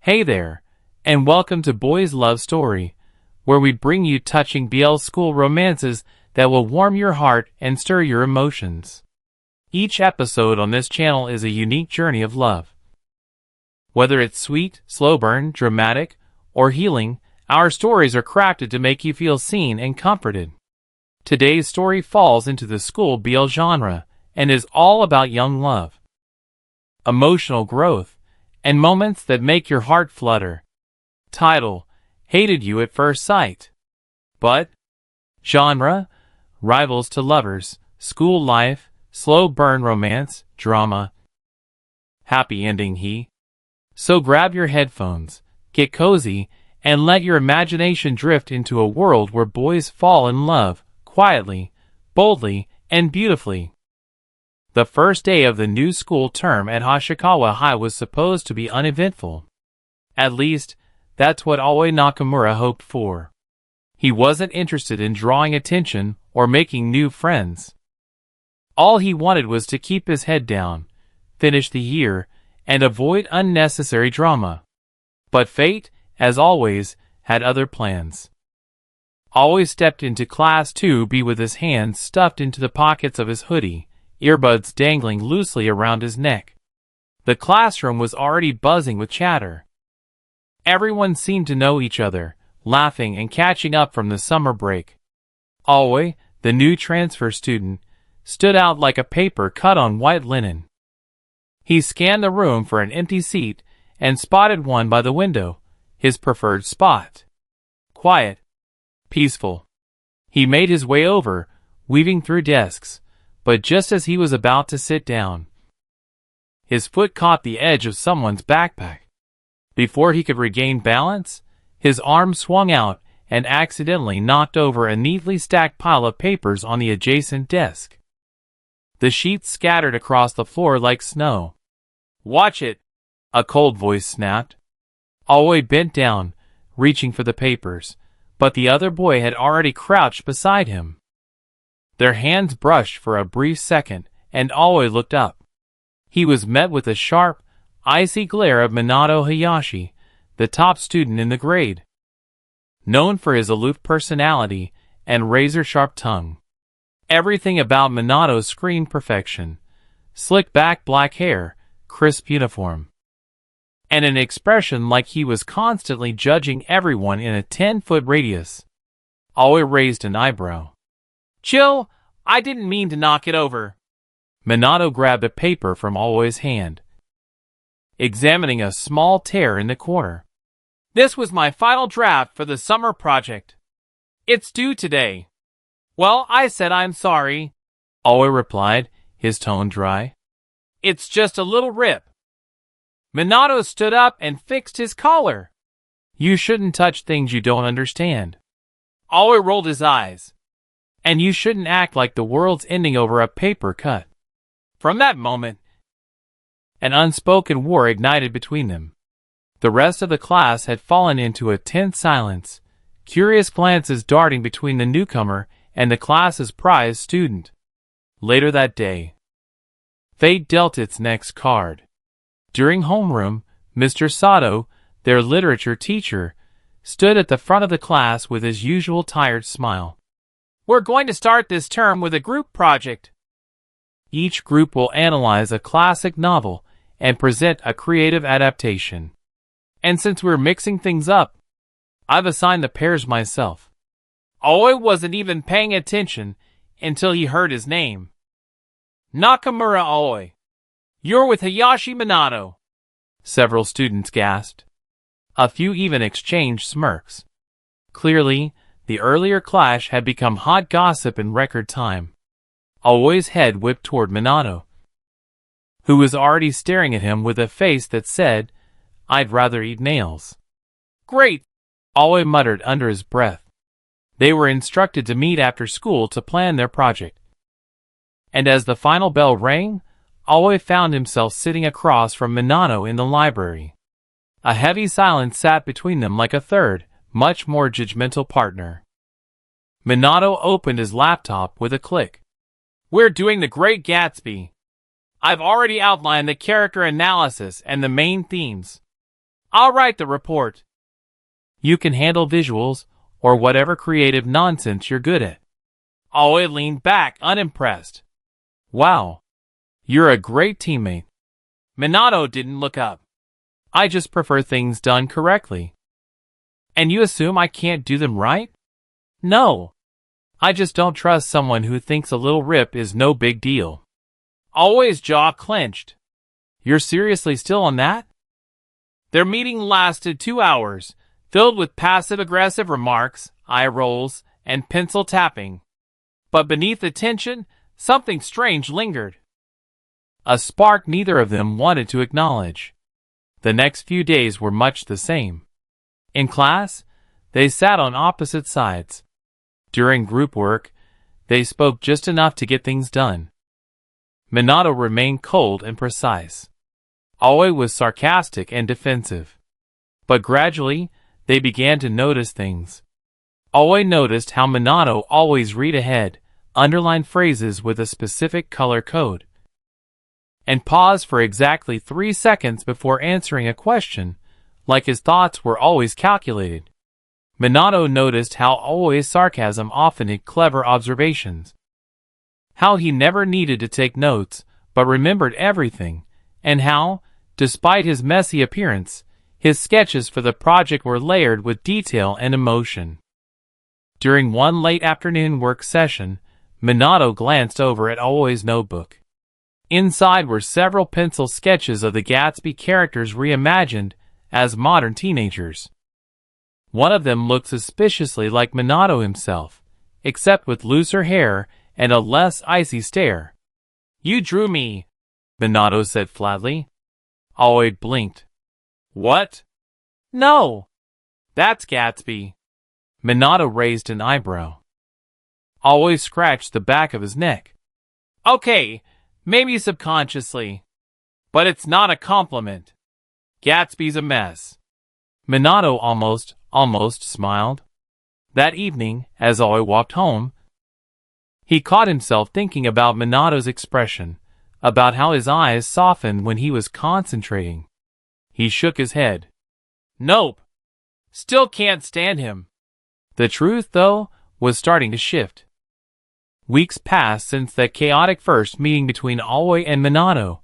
Hey there, and welcome to Boys Love Story, where we bring you touching BL school romances that will warm your heart and stir your emotions. Each episode on this channel is a unique journey of love. Whether it's sweet, slow burn, dramatic, or healing, our stories are crafted to make you feel seen and comforted. Today's story falls into the school BL genre and is all about young love, emotional growth, and moments that make your heart flutter. Title: Hated You at First Sight. But genre: rivals to lovers, school life, slow burn romance, drama. Happy ending. So grab your headphones, get cozy, and let your imagination drift into a world where boys fall in love, quietly, boldly, and beautifully. The first day of the new school term at Hoshikawa High was supposed to be uneventful. At least, that's what Aoi Nakamura hoped for. He wasn't interested in drawing attention or making new friends. All he wanted was to keep his head down, finish the year, and avoid unnecessary drama. But fate, as always, had other plans. Aoi stepped into Class 2B with his hands stuffed into the pockets of his hoodie, earbuds dangling loosely around his neck. The classroom was already buzzing with chatter. Everyone seemed to know each other, laughing and catching up from the summer break. Aoi, the new transfer student, stood out like a paper cut on white linen. He scanned the room for an empty seat and spotted one by the window, his preferred spot. Quiet. Peaceful. He made his way over, weaving through desks, but just as he was about to sit down, his foot caught the edge of someone's backpack. Before he could regain balance, his arm swung out and accidentally knocked over a neatly stacked pile of papers on the adjacent desk. The sheets scattered across the floor like snow. "Watch it!" a cold voice snapped. Aoi bent down, reaching for the papers, but the other boy had already crouched beside him. Their hands brushed for a brief second, and Aoi looked up. He was met with a sharp, icy glare of Minato Hayashi, the top student in the grade. Known for his aloof personality and razor-sharp tongue, everything about Minato screamed perfection: slick-back black hair, crisp uniform, and an expression like he was constantly judging everyone in a 10-foot radius. Aoi raised an eyebrow. "Chill, I didn't mean to knock it over." Minato grabbed a paper from Aoi's hand, examining a small tear in the corner. "This was my final draft for the summer project. It's due today." "Well, I said I'm sorry," Aoi replied, his tone dry. "It's just a little rip." Minato stood up and fixed his collar. "You shouldn't touch things you don't understand." Aoi rolled his eyes. "And you shouldn't act like the world's ending over a paper cut." From that moment, an unspoken war ignited between them. The rest of the class had fallen into a tense silence, curious glances darting between the newcomer and the class's prized student. Later that day, fate dealt its next card. During homeroom, Mr. Sato, their literature teacher, stood at the front of the class with his usual tired smile. "We're going to start this term with a group project. Each group will analyze a classic novel and present a creative adaptation. And since we're mixing things up, I've assigned the pairs myself." Aoi wasn't even paying attention until he heard his name. "Nakamura Aoi. You're with Hayashi Minato." Several students gasped. A few even exchanged smirks. Clearly, the earlier clash had become hot gossip in record time. Aoi's head whipped toward Minato, who was already staring at him with a face that said, "I'd rather eat nails." "Great," Aoi muttered under his breath. They were instructed to meet after school to plan their project. And as the final bell rang, Aoi found himself sitting across from Minato in the library. A heavy silence sat between them like a third, much more judgmental partner. Minato opened his laptop with a click. "We're doing The Great Gatsby. I've already outlined the character analysis and the main themes. I'll write the report. You can handle visuals or whatever creative nonsense you're good at. Always leaned back, unimpressed. Wow. You're a great teammate. Minato didn't look up. I just prefer things done correctly. And you assume I can't do them right? No. I just don't trust someone who thinks a little rip is no big deal. Always jaw clenched. You're seriously still on that? Their meeting lasted 2 hours, filled with passive-aggressive remarks, eye rolls, and pencil tapping. But beneath the tension, something strange lingered. A spark neither of them wanted to acknowledge. The next few days were much the same. In class, they sat on opposite sides. During group work, they spoke just enough to get things done. Minato remained cold and precise. Aoi was sarcastic and defensive. But gradually, they began to notice things. Aoi noticed how Minato always read ahead, underline phrases with a specific color code, and pause for exactly 3 seconds before answering a question, like his thoughts were always calculated. Minato noticed how Aoi's sarcasm often hid clever observations. How he never needed to take notes, but remembered everything, and how, despite his messy appearance, his sketches for the project were layered with detail and emotion. During one late afternoon work session, Minato glanced over at Aoi's notebook. Inside were several pencil sketches of the Gatsby characters reimagined as modern teenagers. One of them looked suspiciously like Minato himself, except with looser hair and a less icy stare. "You drew me," Minato said flatly. Aoi blinked. "What?" "No. That's Gatsby." Minato raised an eyebrow. Aoi scratched the back of his neck. "Okay, maybe subconsciously. But it's not a compliment. Gatsby's a mess." Minato almost smiled. That evening, as Aoi walked home, he caught himself thinking about Minato's expression, about how his eyes softened when he was concentrating. He shook his head. "Nope. Still can't stand him." The truth, though, was starting to shift. Weeks passed since that chaotic first meeting between Aoi and Minato,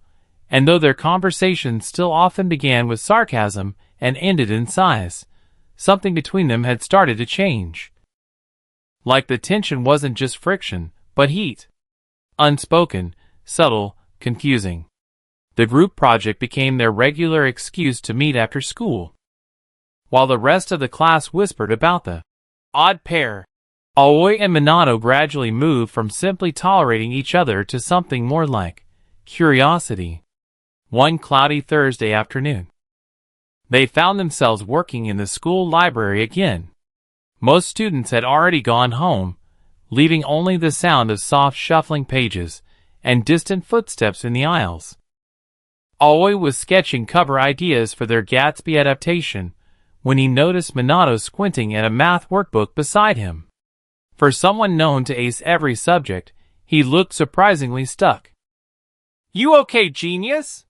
and though their conversations still often began with sarcasm and ended in sighs, something between them had started to change. Like the tension wasn't just friction, but heat. Unspoken, subtle, confusing. The group project became their regular excuse to meet after school. While the rest of the class whispered about the odd pair, Aoi and Minato gradually moved from simply tolerating each other to something more like curiosity. One cloudy Thursday afternoon, they found themselves working in the school library again. Most students had already gone home, leaving only the sound of soft shuffling pages and distant footsteps in the aisles. Aoi was sketching cover ideas for their Gatsby adaptation when he noticed Minato squinting at a math workbook beside him. For someone known to ace every subject, he looked surprisingly stuck. "You okay, genius?"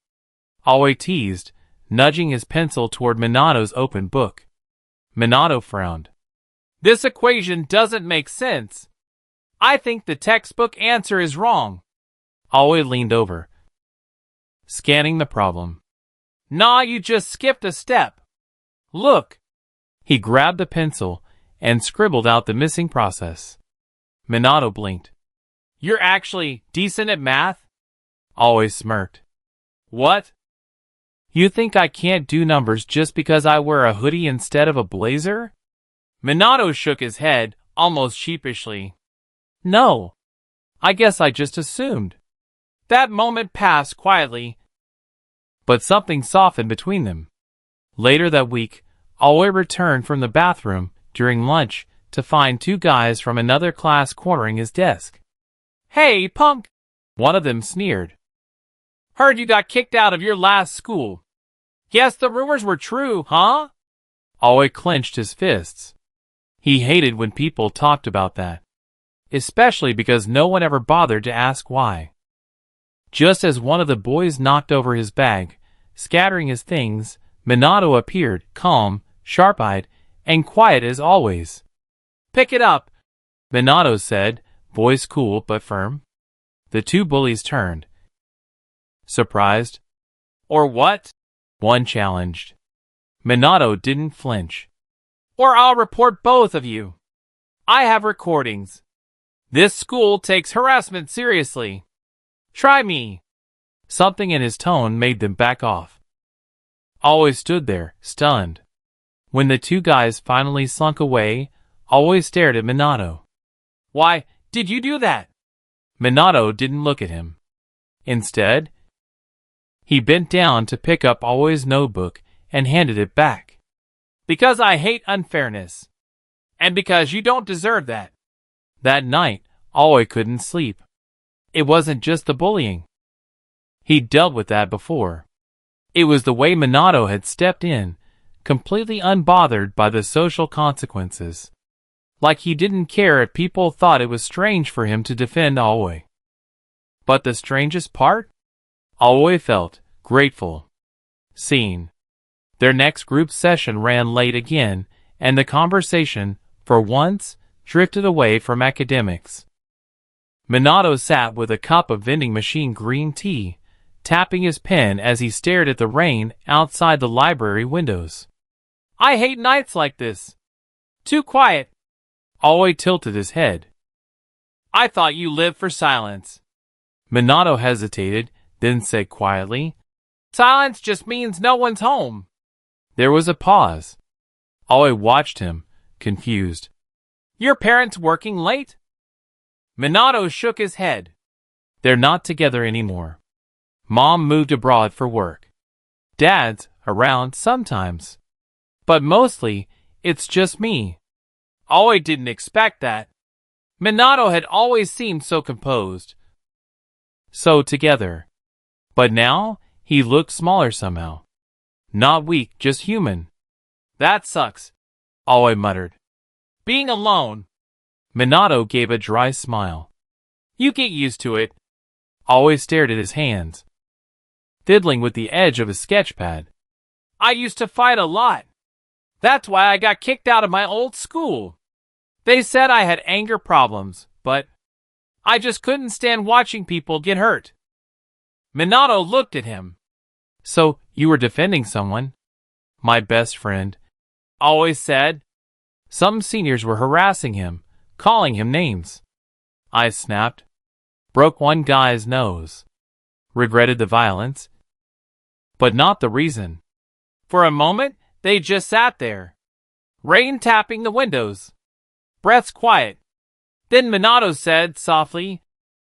Aoi teased, nudging his pencil toward Minato's open book. Minato frowned. "This equation doesn't make sense. I think the textbook answer is wrong." Aoi leaned over, scanning the problem. "Nah, you just skipped a step. Look." He grabbed the pencil and scribbled out the missing process. Minato blinked. "You're actually decent at math?" Aoi smirked. "What? You think I can't do numbers just because I wear a hoodie instead of a blazer?" Minato shook his head, almost sheepishly. "No. I guess I just assumed." That moment passed quietly, but something softened between them. Later that week, Aoi returned from the bathroom during lunch to find 2 guys from another class cornering his desk. "Hey, punk!" one of them sneered. "Heard you got kicked out of your last school. Guess the rumors were true, huh?" Aoi clenched his fists. He hated when people talked about that, especially because no one ever bothered to ask why. Just as one of the boys knocked over his bag, scattering his things, Minato appeared, calm, sharp-eyed, and quiet as always. "Pick it up," Minato said, voice cool but firm. The two bullies turned. "Surprised?" "Or what?" one challenged. Minato didn't flinch. "Or I'll report both of you. I have recordings. This school takes harassment seriously. Try me." Something in his tone made them back off. Always stood there, stunned. When the two guys finally slunk away, Always stared at Minato. "Why did you do that?" Minato didn't look at him. Instead, he bent down to pick up Always' notebook and handed it back. "Because I hate unfairness. And because you don't deserve that." That night, Always couldn't sleep. It wasn't just the bullying. He'd dealt with that before. It was the way Minato had stepped in, completely unbothered by the social consequences. Like he didn't care if people thought it was strange for him to defend Always. But the strangest part? Always felt grateful. Seen. Their next group session ran late again, and the conversation, for once, drifted away from academics. Minato sat with a cup of vending machine green tea, tapping his pen as he stared at the rain outside the library windows. "I hate nights like this. Too quiet." Always tilted his head. "I thought you lived for silence." Minato hesitated, then said quietly, "Silence just means no one's home." There was a pause. Always watched him, confused. "Your parents working late?" Minato shook his head. "They're not together anymore. Mom moved abroad for work. Dad's around sometimes. But mostly, it's just me." Always didn't expect that. Minato had always seemed so composed. So together. But now, he looked smaller somehow. Not weak, just human. "That sucks," Always muttered. "Being alone." Minato gave a dry smile. "You get used to it." Always stared at his hands, fiddling with the edge of his sketchpad. "I used to fight a lot. That's why I got kicked out of my old school. They said I had anger problems, but I just couldn't stand watching people get hurt." Minato looked at him. "So, you were defending someone?" "My best friend," Always said. "Some seniors were harassing him, calling him names. I snapped. Broke one guy's nose. Regretted the violence. But not the reason." For a moment, they just sat there. Rain tapping the windows. Breaths quiet. Then Minato said softly,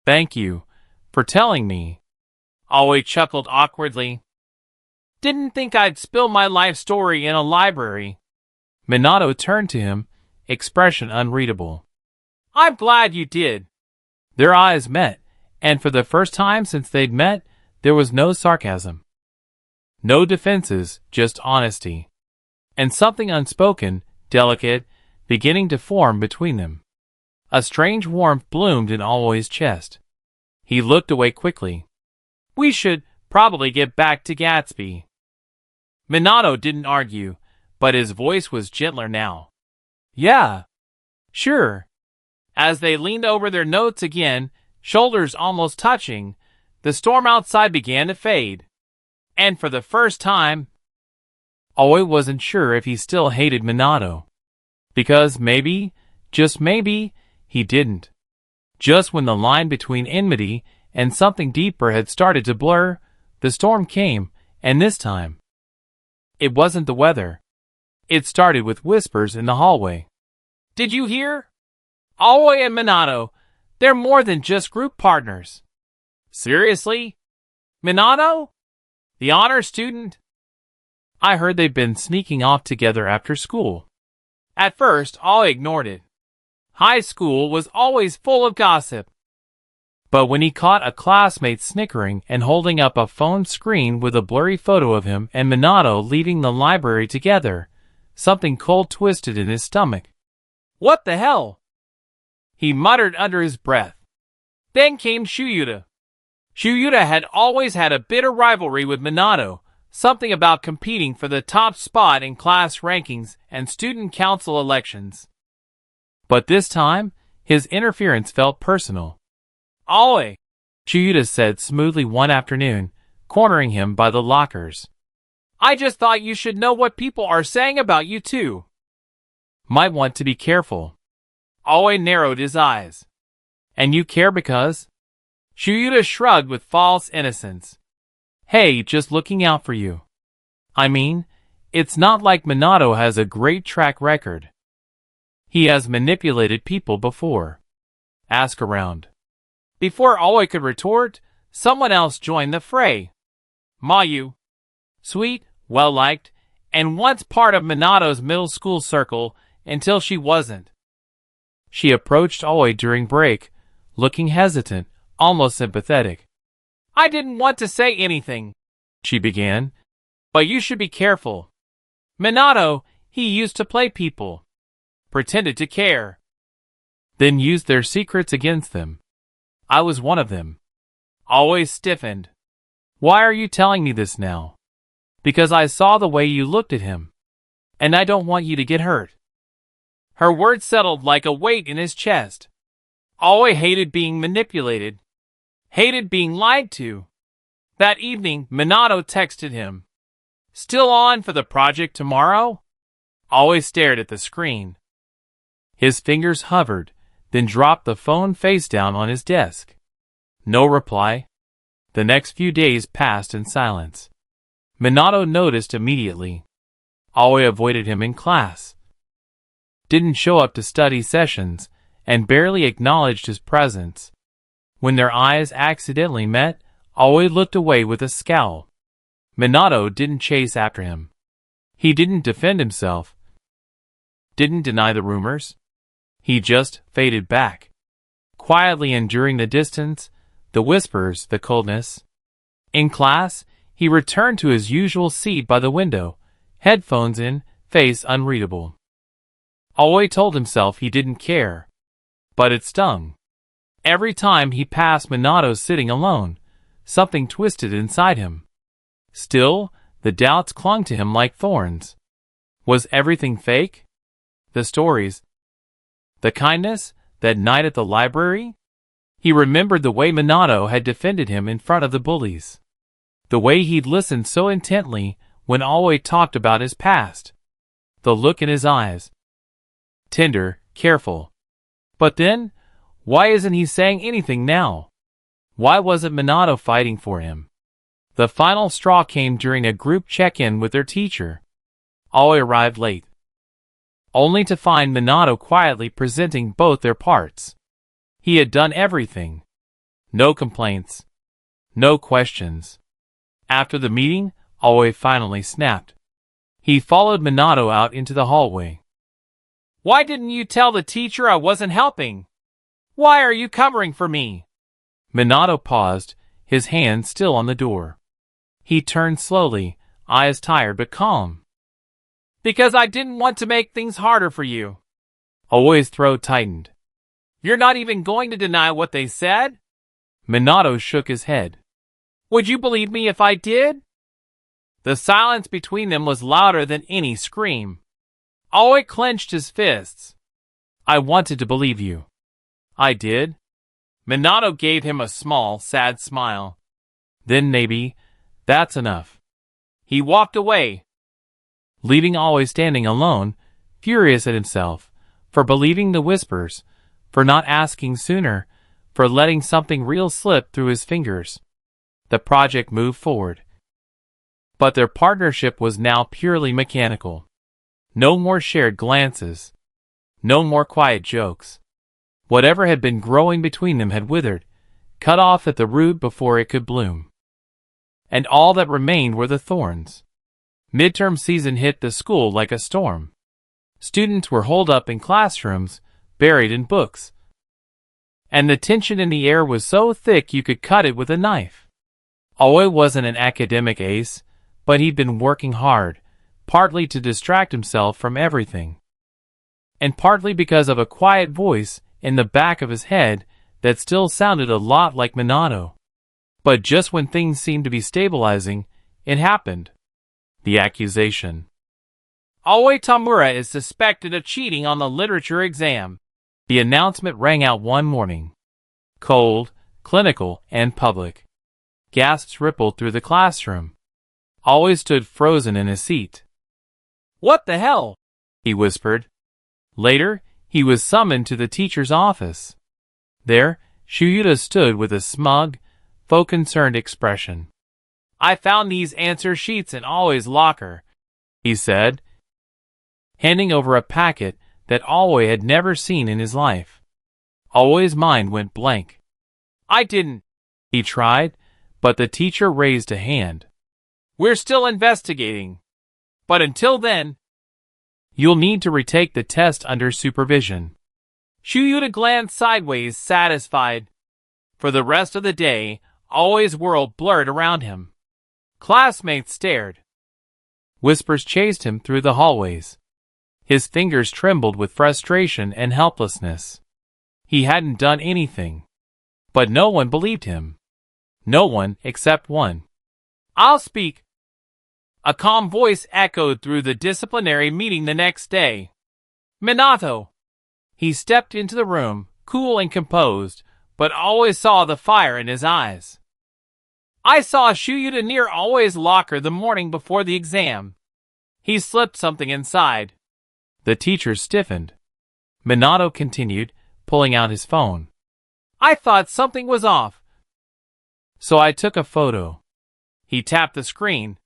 "Thank you for telling me." Always chuckled awkwardly. "Didn't think I'd spill my life story in a library." Minato turned to him, expression unreadable. "I'm glad you did." Their eyes met, and for the first time since they'd met, there was no sarcasm. No defenses, just honesty. And something unspoken, delicate, beginning to form between them. A strange warmth bloomed in Always' chest. He looked away quickly. "We should probably get back to Gatsby." Minato didn't argue, but his voice was gentler now. "Yeah, sure." As they leaned over their notes again, shoulders almost touching, the storm outside began to fade. And for the first time, Always wasn't sure if he still hated Minato. Because maybe, just maybe, he didn't. Just when the line between enmity and something deeper had started to blur, the storm came, and this time, it wasn't the weather. It started with whispers in the hallway. "Did you hear? Always and Minato, they're more than just group partners." "Seriously? Minato? The honor student?" "I heard they've been sneaking off together after school." At first, Always ignored it. High school was always full of gossip. But when he caught a classmate snickering and holding up a phone screen with a blurry photo of him and Minato leaving the library together, something cold twisted in his stomach. "What the hell?" he muttered under his breath. Then came Shuyuta. Shuyuta had always had a bitter rivalry with Minato, Something about competing for the top spot in class rankings and student council elections. But this time, his interference felt personal. "Aoi," Chiyoda said smoothly one afternoon, cornering him by the lockers. "I just thought you should know what people are saying about you too. Might want to be careful." Aoi narrowed his eyes. "And you care because?" Chiyoda shrugged with false innocence. "Hey, just looking out for you. I mean, it's not like Minato has a great track record. He has manipulated people before. Ask around." Before Aoi could retort, someone else joined the fray. Mayu. Sweet, well-liked, and once part of Minato's middle school circle until she wasn't. She approached Aoi during break, looking hesitant, almost sympathetic. "I didn't want to say anything," she began, "but you should be careful. Minato, he used to play people. Pretended to care. Then used their secrets against them. I was one of them." Always stiffened. "Why are you telling me this now?" "Because I saw the way you looked at him. And I don't want you to get hurt." Her words settled like a weight in his chest. Aoi hated being manipulated. Hated being lied to. That evening, Minato texted him. "Still on for the project tomorrow?" Aoi stared at the screen. His fingers hovered, then dropped the phone face down on his desk. No reply. The next few days passed in silence. Minato noticed immediately. Aoi avoided him in class. Didn't show up to study sessions, and barely acknowledged his presence. When their eyes accidentally met, Aoi looked away with a scowl. Minato didn't chase after him. He didn't defend himself. Didn't deny the rumors. He just faded back. Quietly enduring the distance, the whispers, the coldness. In class, he returned to his usual seat by the window, headphones in, face unreadable. Aoi told himself he didn't care. But it stung. Every time he passed Minato sitting alone, something twisted inside him. Still, the doubts clung to him like thorns. Was everything fake? The stories? The kindness? That night at the library? He remembered the way Minato had defended him in front of the bullies. The way he'd listened so intently when Aoi talked about his past. The look in his eyes. Tender, careful. But then, why isn't he saying anything now? Why wasn't Minato fighting for him? The final straw came during a group check-in with their teacher. Aoi arrived late, only to find Minato quietly presenting both their parts. He had done everything. No complaints. No questions. After the meeting, Aoi finally snapped. He followed Minato out into the hallway. "Why didn't you tell the teacher I wasn't helping? Why are you covering for me?" Minato paused, his hand still on the door. He turned slowly, eyes tired but calm. "Because I didn't want to make things harder for you." Aoi's throat tightened. "You're not even going to deny what they said?" Minato shook his head. "Would you believe me if I did?" The silence between them was louder than any scream. Aoi clenched his fists. "I wanted to believe you. I did." Minato gave him a small, sad smile. "Then maybe, that's enough." He walked away, leaving Aoi standing alone, furious at himself, for believing the whispers, for not asking sooner, for letting something real slip through his fingers. The project moved forward. But their partnership was now purely mechanical. No more shared glances. No more quiet jokes. Whatever had been growing between them had withered, cut off at the root before it could bloom. And all that remained were the thorns. Midterm season hit the school like a storm. Students were holed up in classrooms, buried in books. And the tension in the air was so thick you could cut it with a knife. Aoi wasn't an academic ace, but he'd been working hard, partly to distract himself from everything, and partly because of a quiet voice in the back of his head that still sounded a lot like Minato. But just when things seemed to be stabilizing, it happened. The accusation. Aoi Tamura is suspected of cheating on the literature exam. The announcement rang out one morning. Cold, clinical, and public. Gasps rippled through the classroom. Aoi stood frozen in his seat. "What the hell?" he whispered. Later, he was summoned to the teacher's office. There, Shuyuta stood with a smug, faux concerned expression. "I found these answer sheets in Aoi's locker," he said, handing over a packet that Aoi had never seen in his life. Aoi's mind went blank. "I didn't," he tried, but the teacher raised a hand. "We're still investigating. But until then, you'll need to retake the test under supervision." Shuyuta glanced sideways, satisfied. For the rest of the day, Aoi's world blurred around him. Classmates stared. Whispers chased him through the hallways. His fingers trembled with frustration and helplessness. He hadn't done anything. But no one believed him. No one except one. "I'll speak." A calm voice echoed through the disciplinary meeting the next day. "Minato." He stepped into the room, cool and composed, but always saw the fire in his eyes. "I saw Shuyuta near Aoi's locker the morning before the exam. He slipped something inside." The teacher stiffened. Minato continued, pulling out his phone. "I thought something was off. So I took a photo." He tapped the screen.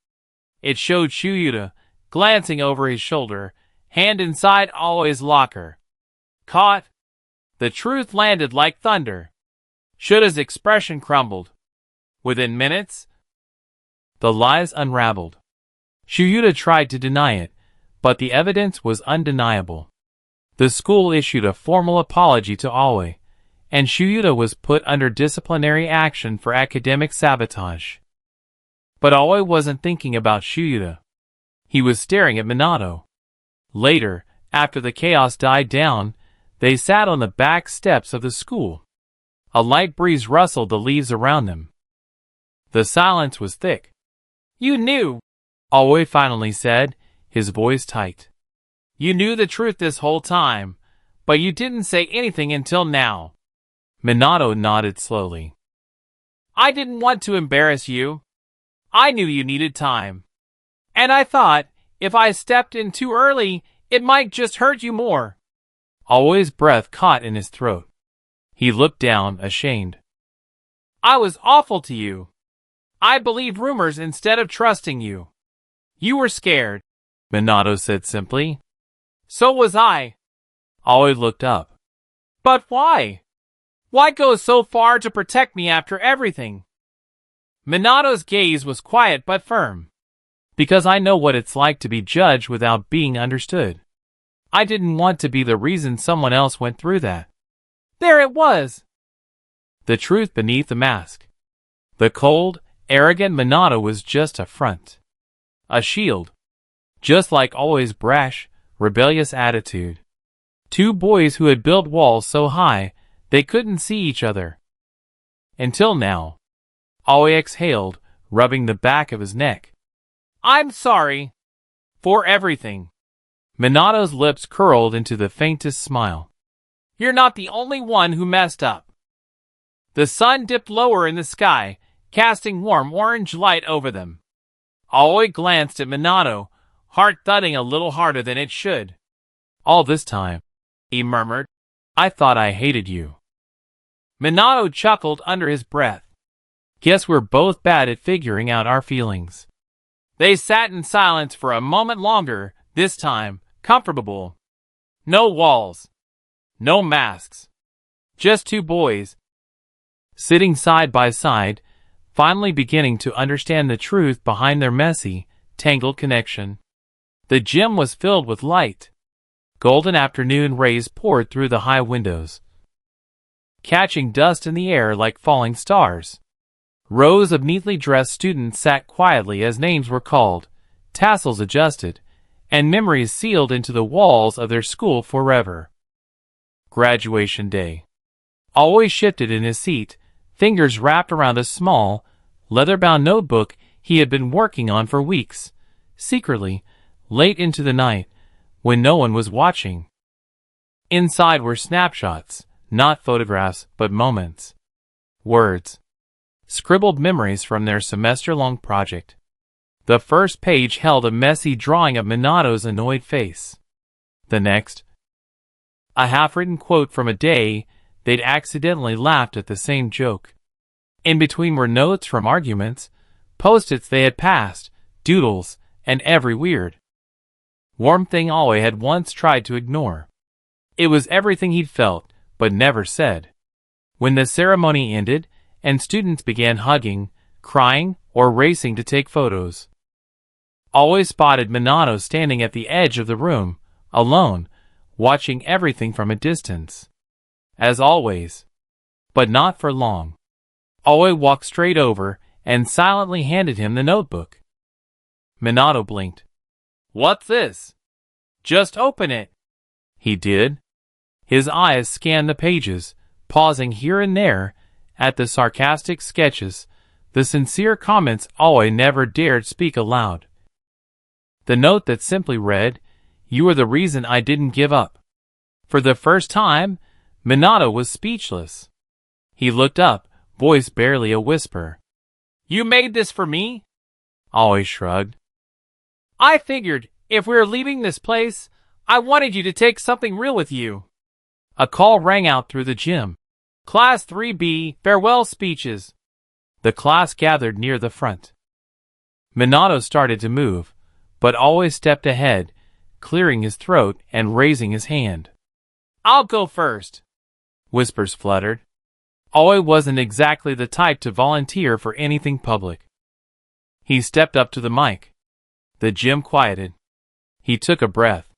It showed Shuyuta, glancing over his shoulder, hand inside Aoi's locker. Caught. The truth landed like thunder. Shuta's expression crumbled. Within minutes, the lies unraveled. Shuyuta tried to deny it, but the evidence was undeniable. The school issued a formal apology to Aoi, and Shuyuta was put under disciplinary action for academic sabotage. But Aoi wasn't thinking about Shuyuta. He was staring at Minato. Later, after the chaos died down, they sat on the back steps of the school. A light breeze rustled the leaves around them. The silence was thick. "You knew," Aoi finally said, his voice tight. "You knew the truth this whole time, but you didn't say anything until now." Minato nodded slowly. "I didn't want to embarrass you. I knew you needed time. And I thought, if I stepped in too early, it might just hurt you more." Aoi's breath caught in his throat. He looked down, ashamed. "I was awful to you. I believed rumors instead of trusting you. You were scared," Minato said simply. "So was I." Aoi looked up. "But why? Why go so far to protect me after everything?" Minato's gaze was quiet but firm. "Because I know what it's like to be judged without being understood. I didn't want to be the reason someone else went through that." There it was. The truth beneath the mask. The cold, arrogant Minato was just a front. A shield. Just like Aoi's brash, rebellious attitude. Two boys who had built walls so high, they couldn't see each other. Until now. Aoi exhaled, rubbing the back of his neck. "I'm sorry. For everything." Minato's lips curled into the faintest smile. "You're not the only one who messed up." The sun dipped lower in the sky, casting warm orange light over them. Aoi glanced at Minato, heart thudding a little harder than it should. "All this time," he murmured, "I thought I hated you." Minato chuckled under his breath. "Guess we're both bad at figuring out our feelings." They sat in silence for a moment longer, this time, comfortable. No walls. No masks. Just two boys. Sitting side by side, finally beginning to understand the truth behind their messy, tangled connection. The gym was filled with light. Golden afternoon rays poured through the high windows, catching dust in the air like falling stars. Rows of neatly dressed students sat quietly as names were called, tassels adjusted, and memories sealed into the walls of their school forever. Graduation day. Aoi shifted in his seat, fingers wrapped around a small, leather-bound notebook he had been working on for weeks, secretly, late into the night, when no one was watching. Inside were snapshots, not photographs, but moments. Words. Scribbled memories from their semester-long project. The first page held a messy drawing of Minato's annoyed face. The next, a half-written quote from a day they'd accidentally laughed at the same joke. In between were notes from arguments, post-its they had passed, doodles, and every weird, warm thing Alway had once tried to ignore. It was everything he'd felt, but never said. When the ceremony ended, and students began hugging, crying, or racing to take photos, Alway spotted Minato standing at the edge of the room, alone, watching everything from a distance. As always. But not for long. Alway walked straight over and silently handed him the notebook. Minato blinked. "What's this?" "Just open it." He did. His eyes scanned the pages, pausing here and there, at the sarcastic sketches, the sincere comments Alway never dared speak aloud. The note that simply read, "You are the reason I didn't give up." For the first time, Minato was speechless. He looked up, voice barely a whisper. "You made this for me?" Alway shrugged. "I figured, if we were leaving this place, I wanted you to take something real with you." A call rang out through the gym. "Class 3B, farewell speeches." The class gathered near the front. Minato started to move, but Alway stepped ahead, clearing his throat and raising his hand. "I'll go first." Whispers fluttered. Alway wasn't exactly the type to volunteer for anything public. He stepped up to the mic. The gym quieted. He took a breath.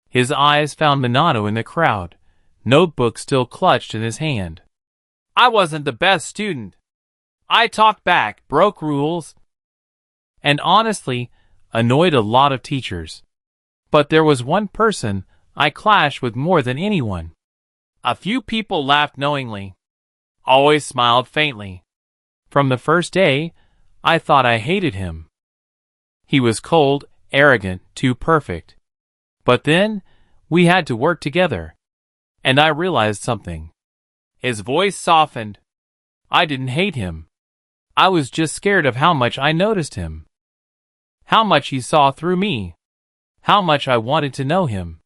His eyes found Minato in the crowd, notebook still clutched in his hand. "I wasn't the best student. I talked back, broke rules, and honestly, annoyed a lot of teachers. But there was one person I clashed with more than anyone." A few people laughed knowingly. Alway smiled faintly. "From the first day, I thought I hated him. He was cold, arrogant, too perfect. But then, we had to work together. And I realized something." His voice softened. "I didn't hate him. I was just scared of how much I noticed him. How much he saw through me. How much I wanted to know him."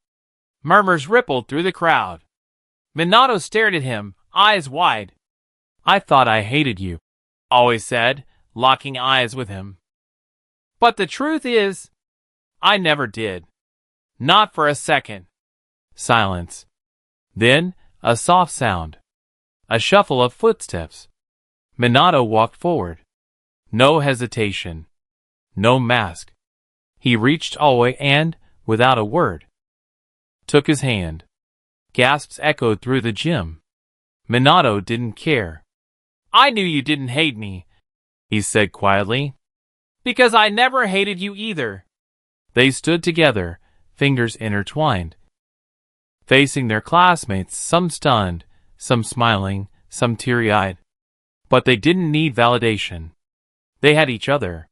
Murmurs rippled through the crowd. Minato stared at him, eyes wide. "I thought I hated you," Alway said, locking eyes with him. "But the truth is, I never did. Not for a second." Silence. Then, a soft sound. A shuffle of footsteps. Minato walked forward. No hesitation. No mask. He reached Alway and, without a word, took his hand. Gasps echoed through the gym. Minato didn't care. "I knew you didn't hate me," he said quietly. "Because I never hated you either." They stood together, fingers intertwined, facing their classmates, some stunned, some smiling, some teary-eyed. But they didn't need validation. They had each other.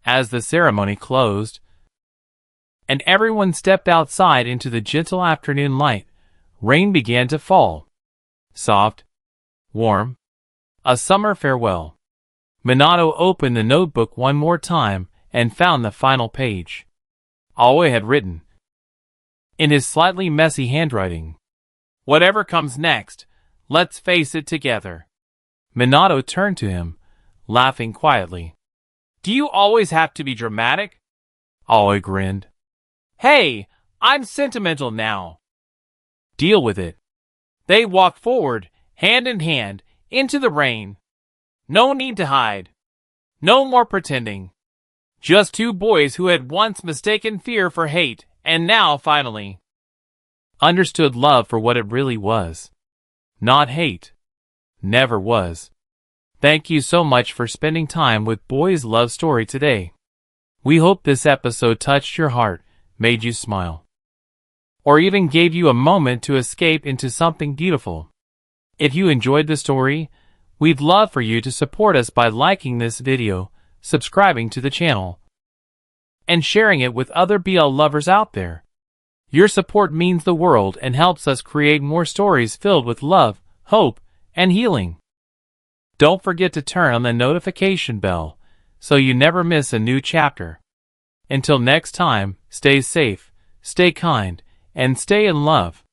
As the ceremony closed, and everyone stepped outside into the gentle afternoon light, rain began to fall. Soft, warm, a summer farewell. Minato opened the notebook one more time and found the final page. Alway had written, in his slightly messy handwriting, "Whatever comes next, let's face it together." Minato turned to him, laughing quietly. "Do you always have to be dramatic?" Alway grinned. "Hey, I'm sentimental now." "Deal with it." They walked forward, hand in hand, into the rain. No need to hide. No more pretending. Just two boys who had once mistaken fear for hate, and now, finally, understood love for what it really was. Not hate. Never was. Thank you so much for spending time with Boys Love Story today. We hope this episode touched your heart, made you smile, or even gave you a moment to escape into something beautiful. If you enjoyed the story, we'd love for you to support us by liking this video, subscribing to the channel, and sharing it with other BL lovers out there. Your support means the world and helps us create more stories filled with love, hope, and healing. Don't forget to turn on the notification bell so you never miss a new chapter. Until next time, stay safe, stay kind, and stay in love.